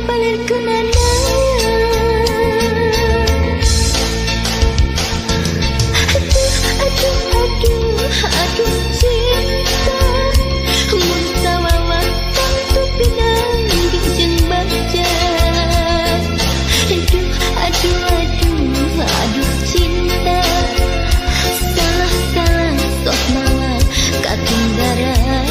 palir kemana. Aduh cinta mun sawawak tantu pinang jeung baca. Aduh cinta salah sok mawa katunggaran.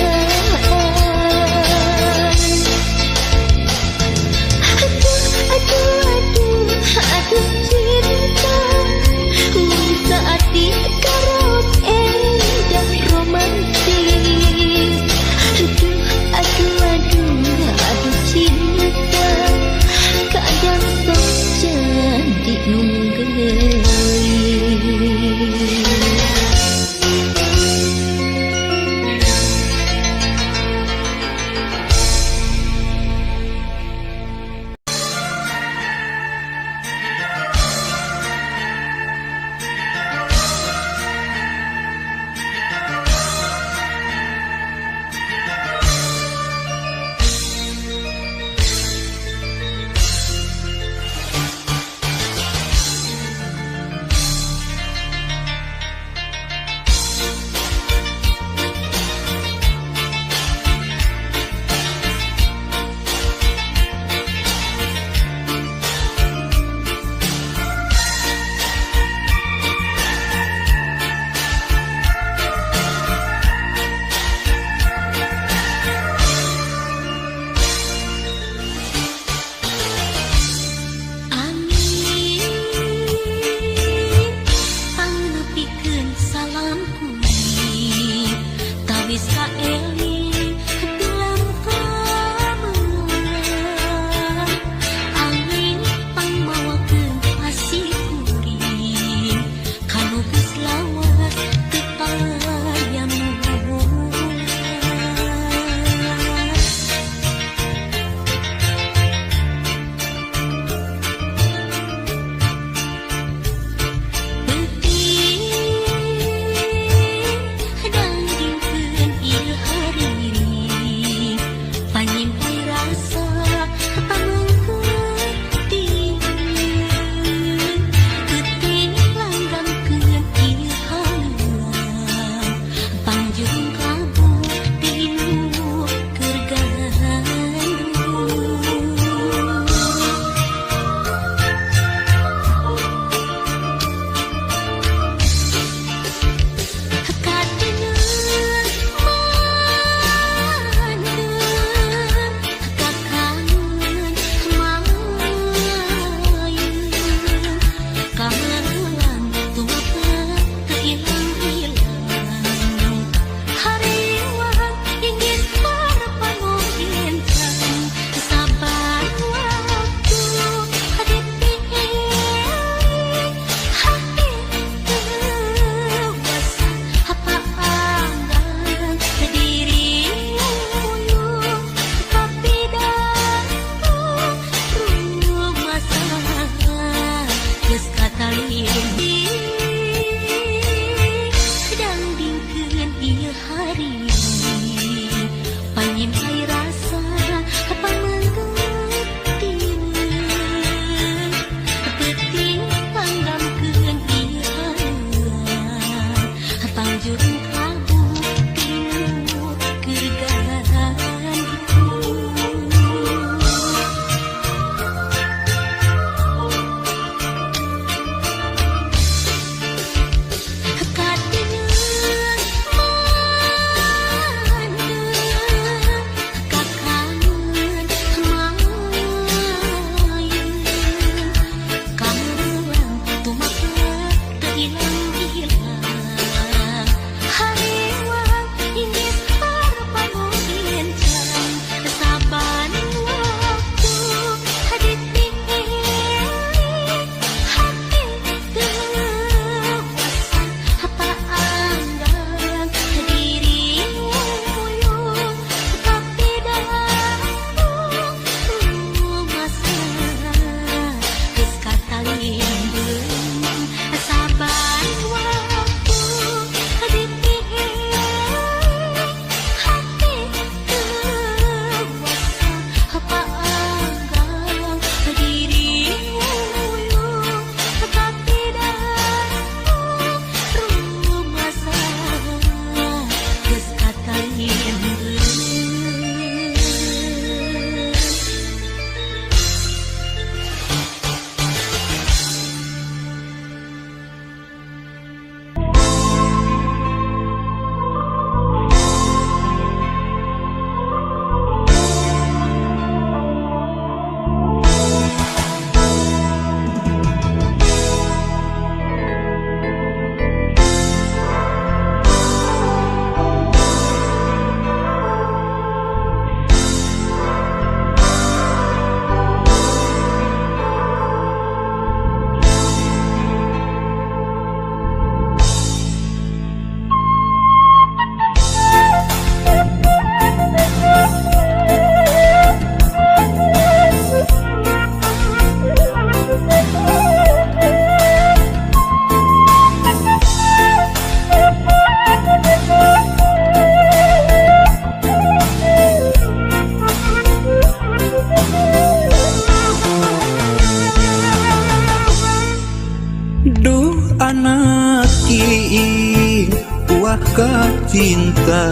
ka cinta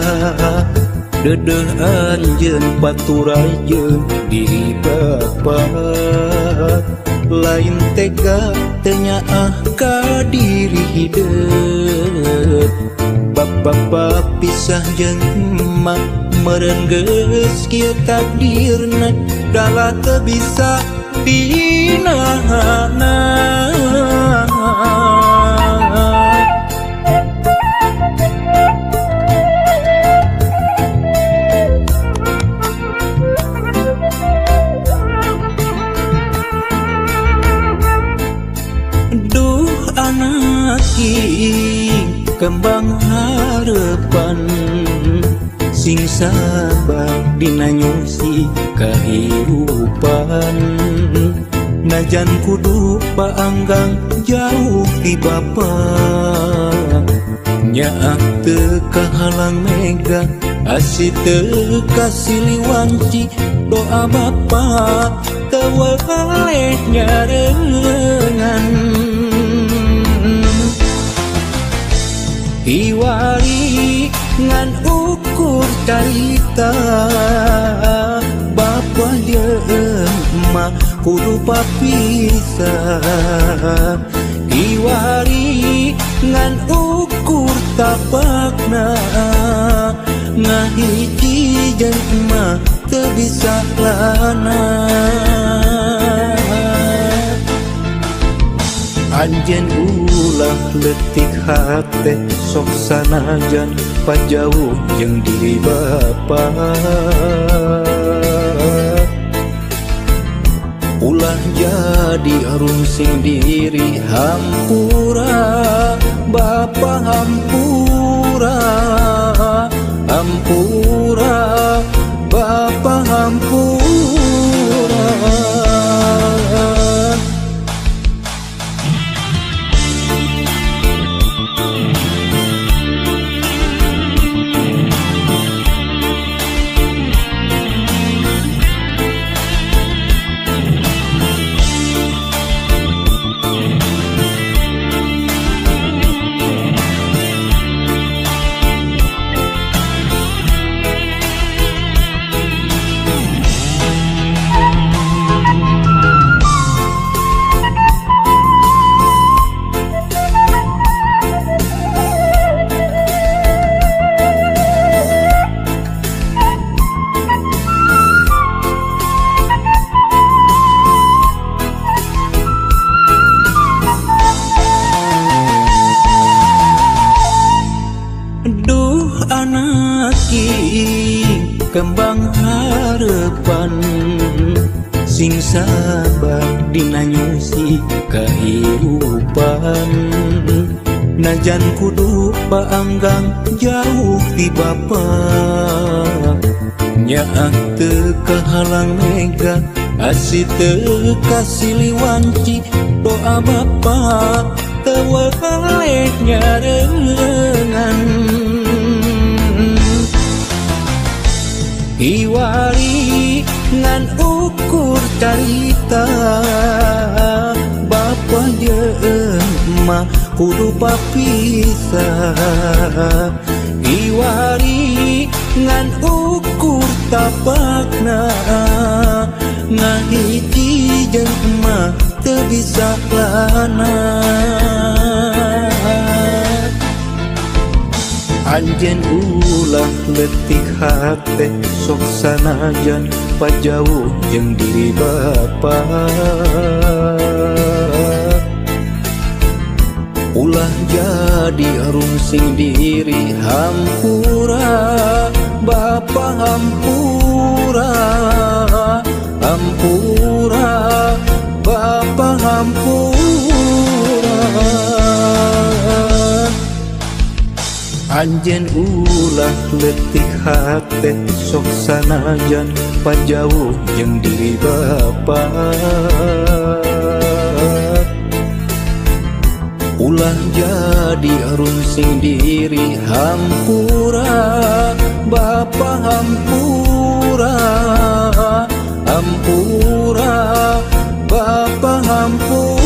dedeh anjeun paturajeun diri bapa lain tega tenyaah ka diri hideuk bapa pisah jeung emak meureun geus kieu takdirna dala teu bisa dinahanna. Duh anak king kembang harapan sing sabar dina nyusi kahirupan najan kudu paanggang jauh ti bapa nyaah teu kahalang mega asih teu kasiliwanci doa bapa teu waleh nyareungan hiwari ngan ukur carita bapa jeung emak kudu papisah hiwari ngan ukur tapakna ngahiji jeung emak teu bisa lana. Anjeun ulah leutik hate sok sanajan pajauh jeung diri bapa ulah jadi arungsing diri hampura bapa hampura hampura bapa hampura. Duh anak king kembang harapan sing sabar dina nyusi kahirupan najan kudu paanggang jauh ti bapa nyaah teu kahalang mega asih teu kasiliwanci doa bapa teu waleh nyareungan hiwari ngan ukur carita bapa jeung emak kudu papisah hiwari ngan ukur tapakna ngahiji jeung emak teu bisa lana. Anjeun ulah leutik hate sok sanajan pajauh jeung diri bapa ulah jadi arungsing diri hampura bapa hampura hampura bapa hampura. Anjeun ulah leutik hate sok sanajan pajauh jeung diri bapa ulah jadi arungsing diri hampura bapa hampura hampura bapa hampura.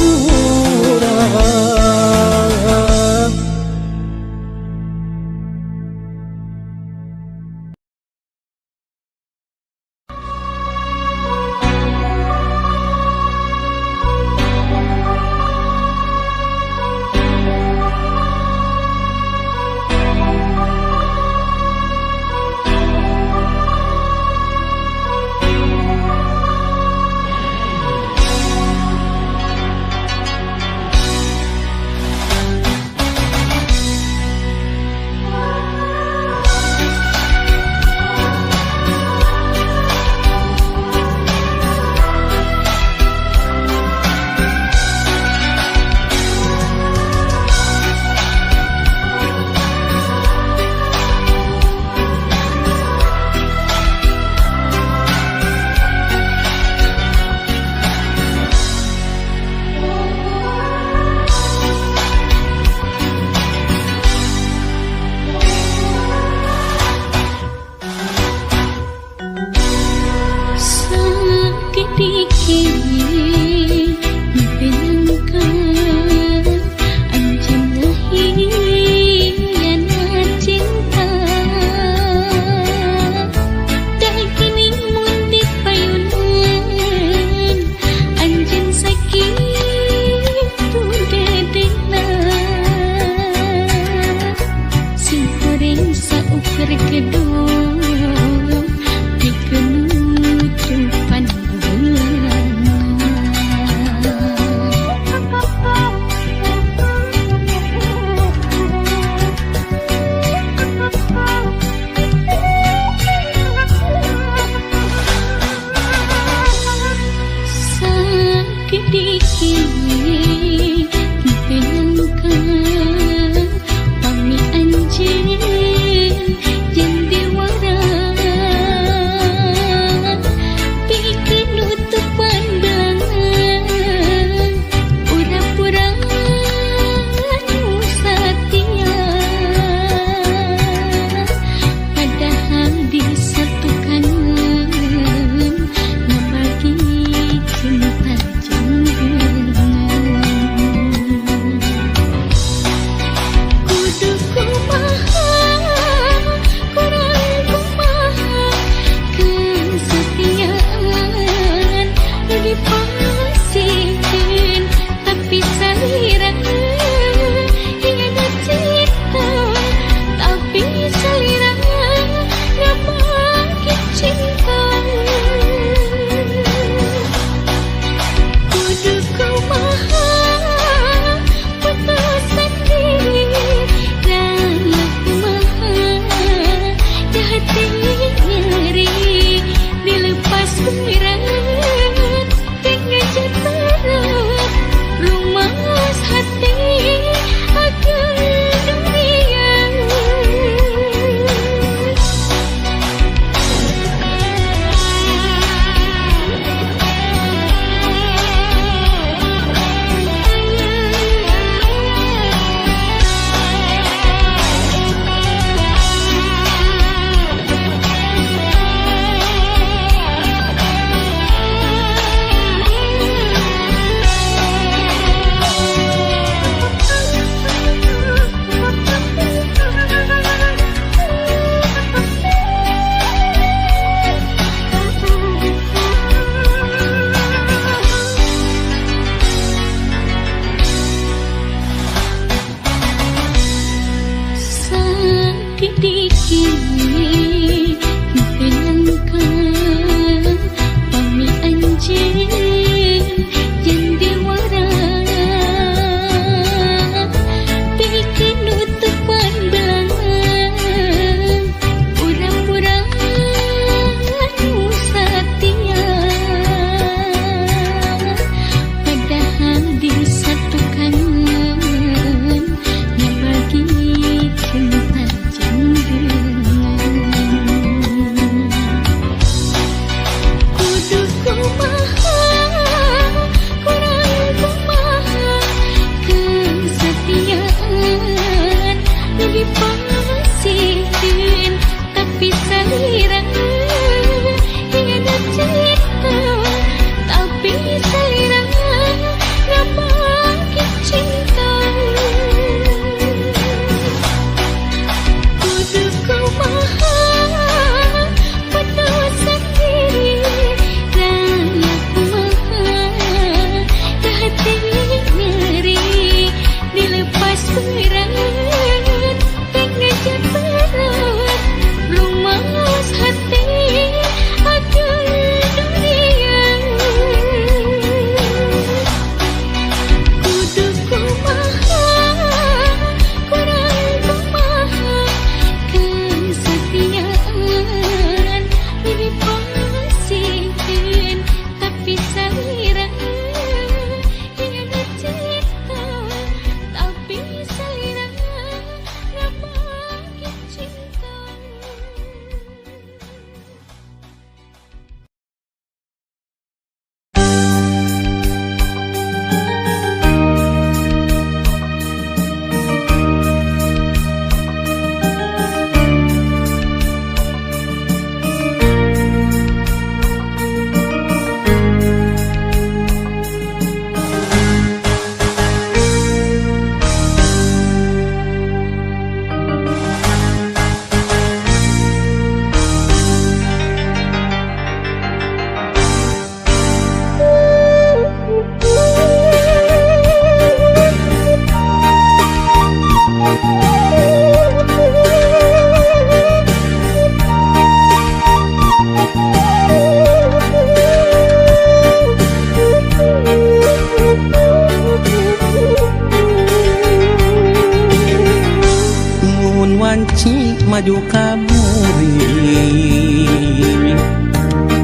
maju kamuri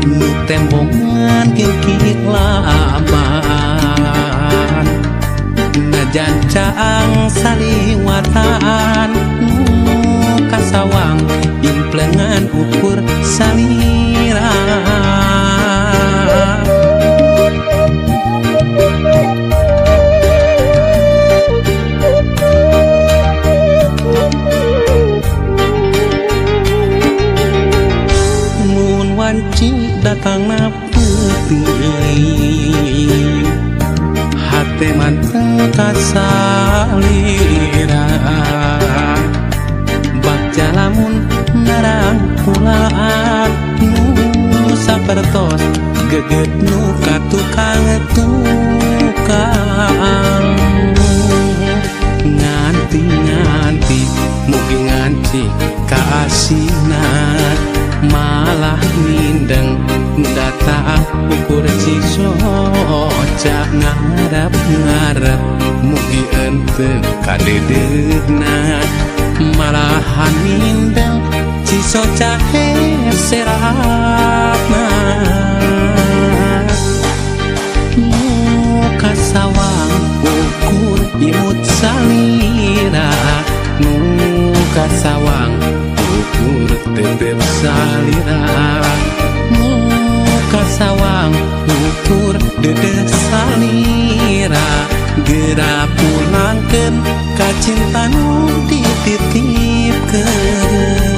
nu tembongan kikik laban najan caang saliwatan nu kasawang implengan ukur salira datang na peuting hate manteng kasalira baca lamun narang pulaan nu sapertos geget nu katukang tukang nganti mugi nganti kaasina malah nindeng data ukur cisoca ngarep mugi ente kadedegna malahan nindeng cisoca heserapna muka sawang ukur imut salira muka sawang ukur tetep salira muka sawang ukur dedeh salira geura pulangkeun ka cinta nu dititipkeun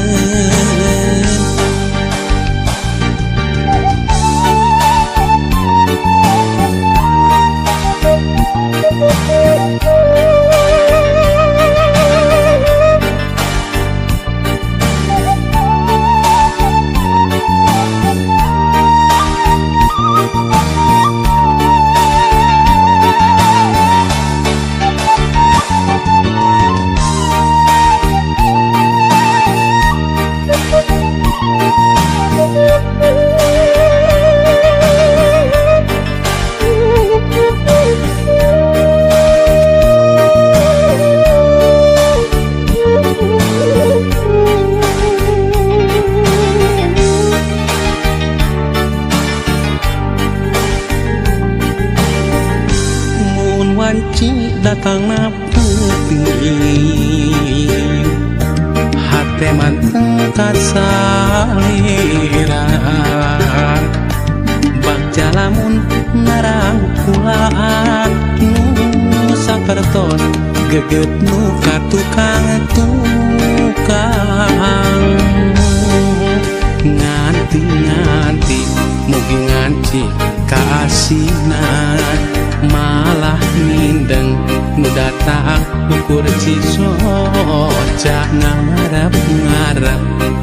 datang na peuting hate manteng kasalira baca lamun narang pulaan nu sapertos geget nu katukang nganti mugi nganti kaasina malah nindeng nu datang ukur cisoca ngarep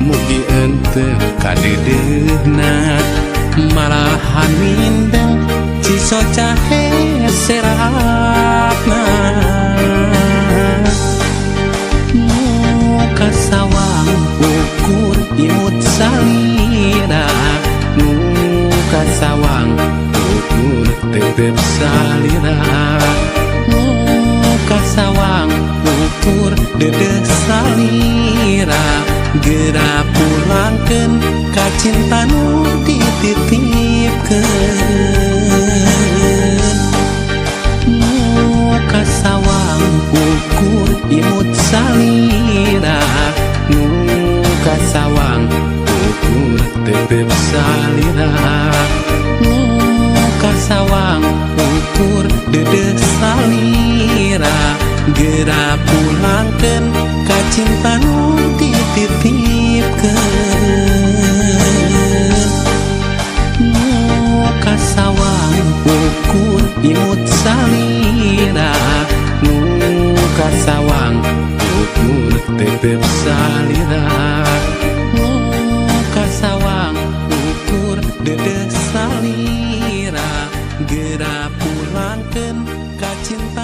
mugi ente kadedegna malahan nindeng cisoca heserapna muka sawang ukur imut salira muka sawang ukur tetep salira muka sawang ukur dedeh salira geura pulangkeun ka cinta nu dititipkeun muka sawang ukur imut salira muka sawang ukur tetep salira muka sawang ukur dedeh salira geura pulangkeun ka cinta nu dititipkeun muka sawang ukur imut salira muka sawang ukur tetep salira muka sawang ukur dedeh salira geura pulangkeun ka cinta